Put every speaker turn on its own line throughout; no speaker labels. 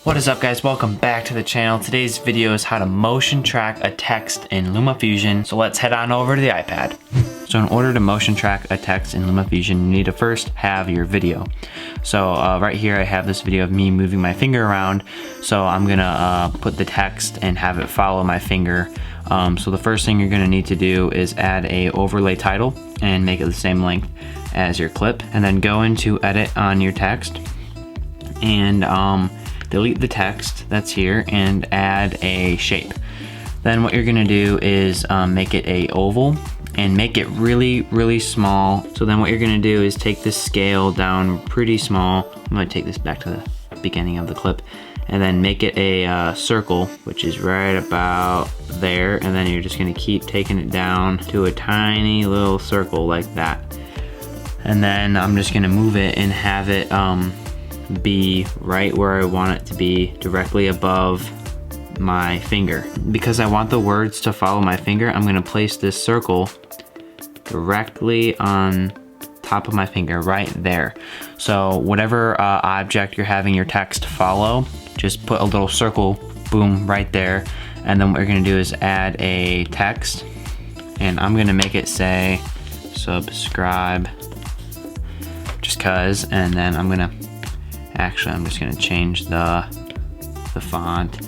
What is up, guys? Welcome back to the channel. Today's video is how to motion track a text in Lumafusion. So let's head on over to the iPad. So in order to motion track a text in Lumafusion, you need to first have your video. So right here I have this video of me moving my finger around. So I'm gonna put the text and have it follow my finger. So the first thing you're gonna need to do is add a overlay title and make it the same length as your clip. And then go into edit on your text and delete the text that's here and add a shape. Then what you're gonna do is make it a oval and make it really small. So then what you're gonna do is take this scale down pretty small. I'm gonna take this back to the beginning of the clip and then make it a circle, which is right about there. And then you're just gonna keep taking it down to a tiny little circle like that. And then I'm just gonna move it and have it be right where I want it to be, directly above my finger. Because I want the words to follow my finger, I'm gonna place this circle directly on top of my finger, right there. So whatever object you're having your text follow, just put a little circle, boom, right there. And then what you're gonna do is add a text, and I'm gonna make it say subscribe, just cause, and then I'm just gonna change the font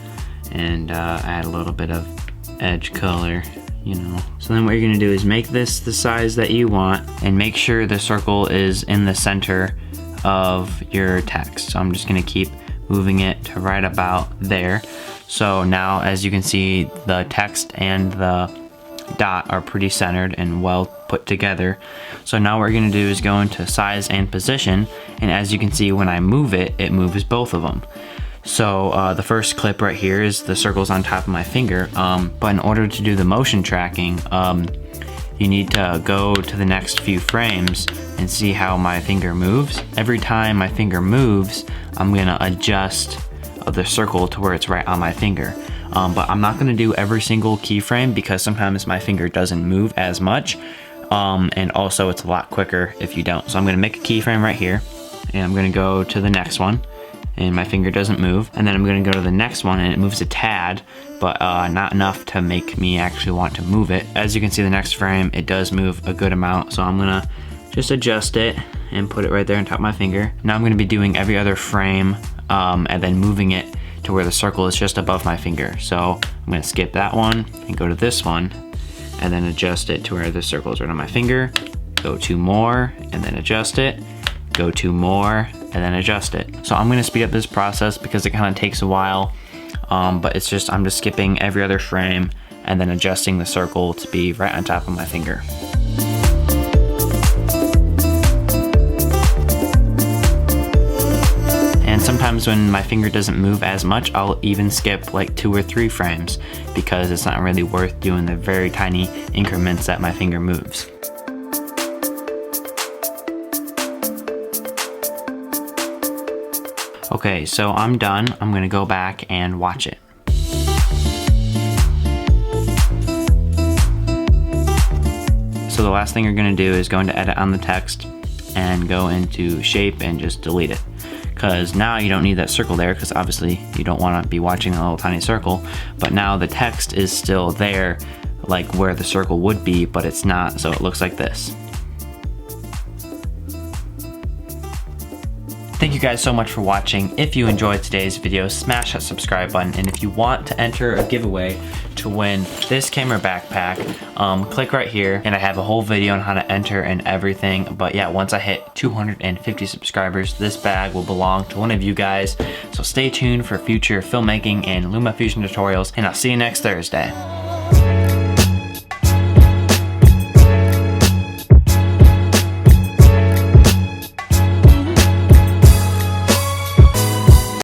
and add a little bit of edge color, you know. So then what you're gonna do is make this the size that you want and make sure the circle is in the center of your text. So I'm just gonna keep moving it to right about there. So now, as you can see, the text and the dot are pretty centered and well put together. So now what we're gonna do is go into size and position, and as you can see, when I move it, it moves both of them. So the first clip right here is the circles on top of my finger, but in order to do the motion tracking, you need to go to the next few frames and see how my finger moves. Every time my finger moves, I'm gonna adjust the circle to where it's right on my finger. But I'm not gonna do every single keyframe because sometimes my finger doesn't move as much. And also it's a lot quicker if you don't. So I'm gonna make a keyframe right here, and I'm gonna go to the next one, and my finger doesn't move. And then I'm gonna go to the next one, and it moves a tad, but not enough to make me actually want to move it. As you can see, the next frame, it does move a good amount. So I'm gonna just adjust it and put it right there on top of my finger. Now I'm gonna be doing every other frame and then moving it to where the circle is just above my finger. So I'm gonna skip that one and go to this one and then adjust it to where the circle is right on my finger. Go to more and then adjust it. Go to more and then adjust it. So I'm gonna speed up this process because it kind of takes a while, but it's just, I'm just skipping every other frame and then adjusting the circle to be right on top of my finger. And sometimes when my finger doesn't move as much, I'll even skip like 2 or 3 frames because it's not really worth doing the very tiny increments that my finger moves. Okay, so I'm done. I'm gonna go back and watch it. So the last thing you're gonna do is go into edit on the text and go into shape and just delete it. Because now you don't need that circle there, because obviously you don't want to be watching a little tiny circle, but now the text is still there, like where the circle would be, but it's not, so it looks like this. Thank you guys so much for watching. If you enjoyed today's video, smash that subscribe button, and if you want to enter a giveaway to win this camera backpack, click right here, and I have a whole video on how to enter and everything. But yeah, once I hit 250 subscribers, this bag will belong to one of you guys. So stay tuned for future filmmaking and Lumafusion tutorials, and I'll see you next Thursday.